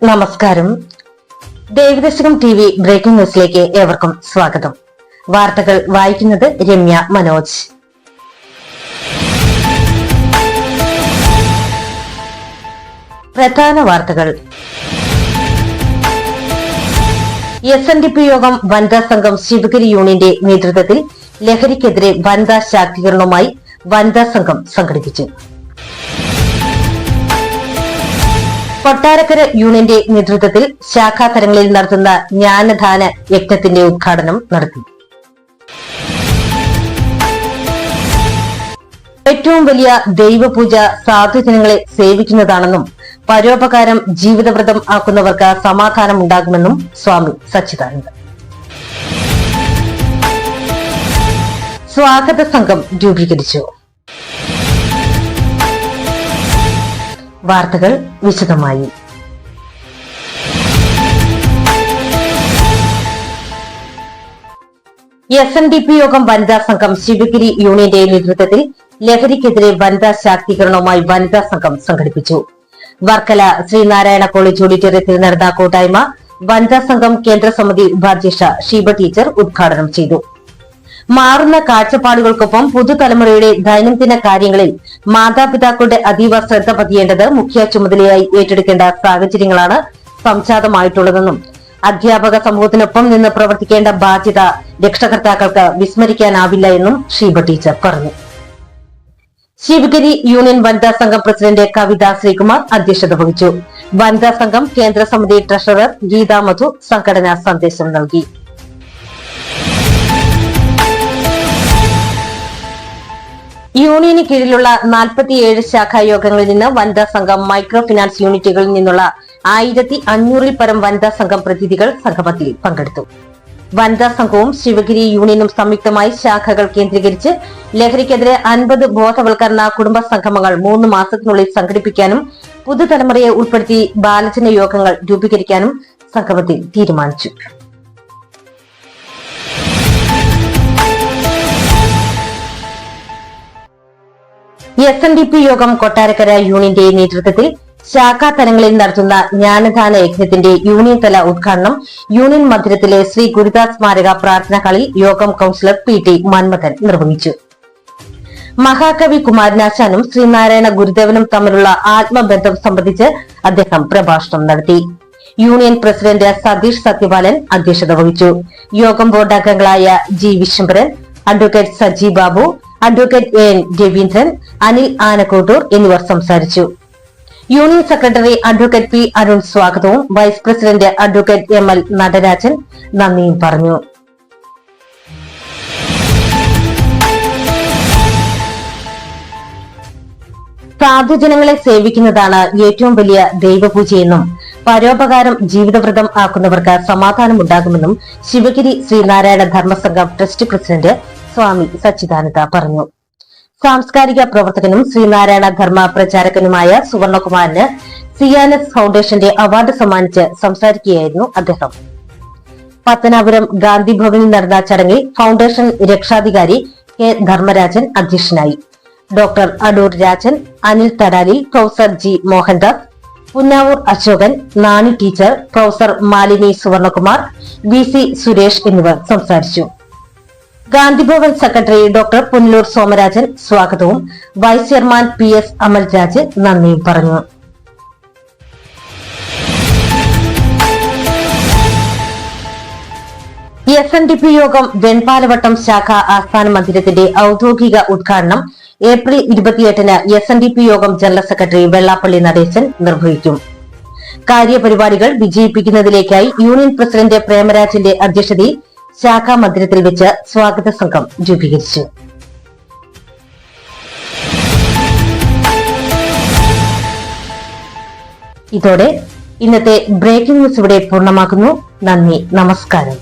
നമസ്കാരം. Devadasakam T V breaking ന്യൂസിലേക്ക് ഏവർക്കും സ്വാഗതം. വാർത്തകൾ വായിക്കുന്നത് രമ്യ മനോജ്. പ്രധാന വാർത്തകൾ. SNDP യോഗം വനിതാ സംഘം ശിവഗിരി യൂണിയന്റെ നേതൃത്വത്തിൽ ലഹരിക്കെതിരെ വനിതാ ശാക്തീകരണവുമായി വനിതാ സംഘം സംഘടിപ്പിച്ചു. കൊട്ടാരക്കര യൂണിയന്റെ നേതൃത്വത്തിൽ ശാഖാതലങ്ങളിൽ നടത്തുന്ന ജ്ഞാനദാന യജ്ഞത്തിന്റെ ഉദ്ഘാടനം നടത്തി. ഏറ്റവും വലിയ ദൈവപൂജ സാധുജനങ്ങളെ സേവിക്കുന്നതാണെന്നും പരോപകാരം ജീവിതവ്രതം ആക്കുന്നവർക്ക് സമാധാനം ഉണ്ടാകുമെന്നും സ്വാമി സച്ചിദാനന്ദ. സ്വാഗത സംഘം രൂപീകരിച്ചു. വാർത്തകൾ വിശദമായി. SNDP യോഗം വനിതാ സംഘം ശിവഗിരി യൂണിയന്റെ നേതൃത്വത്തിൽ ലഹരിക്കെതിരെ വനിതാ ശാക്തീകരണവുമായി വനിതാ സംഘം സംഘടിപ്പിച്ചു. വർക്കല ശ്രീനാരായണ കോളേജ് ഓഡിറ്റോറിയത്തിൽ നടന്ന കൂട്ടായ്മ വനിതാ സംഘം കേന്ദ്ര സമിതി ഉപാധ്യക്ഷ ഷീബ ടീച്ചർ ഉദ്ഘാടനം ചെയ്തു. മാറുന്ന കാഴ്ചപ്പാടുകൾക്കൊപ്പം പുതുതലമുറയുടെ ദൈനംദിന കാര്യങ്ങളിൽ മാതാപിതാക്കളുടെ അതീവ ശ്രദ്ധ പതിയേണ്ടത് മുഖ്യ ചുമതലയായി ഏറ്റെടുക്കേണ്ട സാഹചര്യങ്ങളാണ് സംജാതമായിട്ടുള്ളതെന്നും അധ്യാപക സമൂഹത്തിനൊപ്പം നിന്ന് പ്രവർത്തിക്കേണ്ട ബാധ്യത രക്ഷകർത്താക്കൾക്ക് വിസ്മരിക്കാനാവില്ല എന്നും ഷീബ ടീച്ചർ പറഞ്ഞു. ശിവഗിരി യൂണിയൻ വനിതാ സംഘം പ്രസിഡന്റ് കവിത ശ്രീകുമാർ അധ്യക്ഷത വഹിച്ചു. വനിതാ സംഘം കേന്ദ്ര സമിതി ട്രഷറർ ഗീതാ മധു സംഘടനാ സന്ദേശം നൽകി. യൂണിയന് കീഴിലുള്ള 47 ശാഖായോഗങ്ങളിൽ നിന്ന് വനിതാ സംഘം മൈക്രോ ഫിനാൻസ് യൂണിറ്റുകളിൽ നിന്നുള്ള 1500-ൽ പരം വനിതാ സംഘം പ്രതിനിധികൾ സംഗമത്തിൽ പങ്കെടുത്തു. വനിതാ സംഘവും ശിവഗിരി യൂണിയനും സംയുക്തമായി ശാഖകൾ കേന്ദ്രീകരിച്ച് ലഹരിക്കെതിരെ 50 ബോധവൽക്കരണ കുടുംബ സംഗമങ്ങൾ 3 മാസത്തിനുള്ളിൽ സംഘടിപ്പിക്കാനും പുതുതലമുറയെ ഉൾപ്പെടുത്തി ബാലജന യോഗങ്ങൾ രൂപീകരിക്കാനും സംഗമത്തിൽ തീരുമാനിച്ചു. SNDP യോഗം കൊട്ടാരക്കര യൂണിയന്റെ നേതൃത്വത്തിൽ ശാഖാതലങ്ങളിൽ നടത്തുന്ന ജ്ഞാനദാന യജ്ഞത്തിന്റെ യൂണിയൻ തല ഉദ്ഘാടനം യൂണിയൻ മന്ദിരത്തിലെ ശ്രീ ഗുരുദാസ് സ്മാരക പ്രാർത്ഥനാ ഹാളിൽ യോഗം കൌൺസിലർ PT മന്മഥൻ നിർവഹിച്ചു. മഹാകവി കുമാരനാശാനും ശ്രീനാരായണ ഗുരുദേവനും തമ്മിലുള്ള ആത്മബന്ധം സംബന്ധിച്ച് അദ്ദേഹം പ്രഭാഷണം നടത്തി. യൂണിയൻ പ്രസിഡന്റ് സതീഷ് സത്യപാലൻ അധ്യക്ഷത വഹിച്ചു. യോഗം ബോർഡ് അംഗങ്ങളായ G Vishwambharan, advocate Saji Babu, advocate AN Raveendran, Anil Anakkottoor എന്നിവർ സംസാരിച്ചു. Union secretary advocate P Arun സ്വാഗതവും vice president advocate ML Natarajan നന്ദിയും പറഞ്ഞു. സാധുജനങ്ങളെ സേവിക്കുന്നതാണ് ഏറ്റവും വലിയ ദൈവപൂജയെന്നും പരോപകാരം ജീവിതവ്രതം ആക്കുന്നവർക്ക് സമാധാനമുണ്ടാകുമെന്നും ശിവഗിരി ശ്രീനാരായണ ധർമ്മസംഘം ട്രസ്റ്റ് പ്രസിഡന്റ് സ്വാമി സച്ചിദാനന്ദ പറഞ്ഞു. സാംസ്കാരിക പ്രവർത്തകനും ശ്രീനാരായണ ധർമ്മ പ്രചാരകനുമായ സുവർണകുമാറിന് CNS ഫൗണ്ടേഷന്റെ അവാർഡ് സമ്മാനിച്ച് സംസാരിക്കുകയായിരുന്നു അദ്ദേഹം. പത്തനാപുരം ഗാന്ധി ഭവനിൽ നടന്ന ചടങ്ങിൽ ഫൗണ്ടേഷൻ രക്ഷാധികാരി K ധർമ്മരാജൻ അധ്യക്ഷനായി. Doctor Adoor Rajan, Anil Thadalil, professor G Mohandas, Punnavoor Ashokan, Nani teacher, professor Malini Suvarnakumar, VC Suresh എന്നിവർ സംസാരിച്ചു. ഗാന്ധിഭവൻ സെക്രട്ടറി ഡോക്ടർ പുനലൂർ സോമരാജൻ സ്വാഗതവും വൈസ് ചെയർമാൻ PS അമൽരാജ് നന്ദിയും പറഞ്ഞു. SNDP യോഗം വെൺപാലവട്ടം ശാഖ ആസ്ഥാന മന്ദിരത്തിന്റെ ഔദ്യോഗിക ഉദ്ഘാടനം ഏപ്രിൽ 28-ന് SNDP യോഗം ജനറൽ സെക്രട്ടറി വെള്ളാപ്പള്ളി നടേശൻ നിർവഹിക്കും. കാര്യപരിപാടികൾ വിജയിപ്പിക്കുന്നതിലേക്കായി യൂണിയൻ പ്രസിഡന്റ് പ്രേമരാജിന്റെ അധ്യക്ഷതയിൽ ശാഖാ മന്ദിരത്തിൽ വെച്ച് സ്വാഗത സംഘം രൂപീകരിച്ചു. ഇതോടെ ഇന്നത്തെ ബ്രേക്കിംഗ് ന്യൂസ് ഇവിടെ പൂർണ്ണമാകുന്നു. നന്ദി, നമസ്കാരം.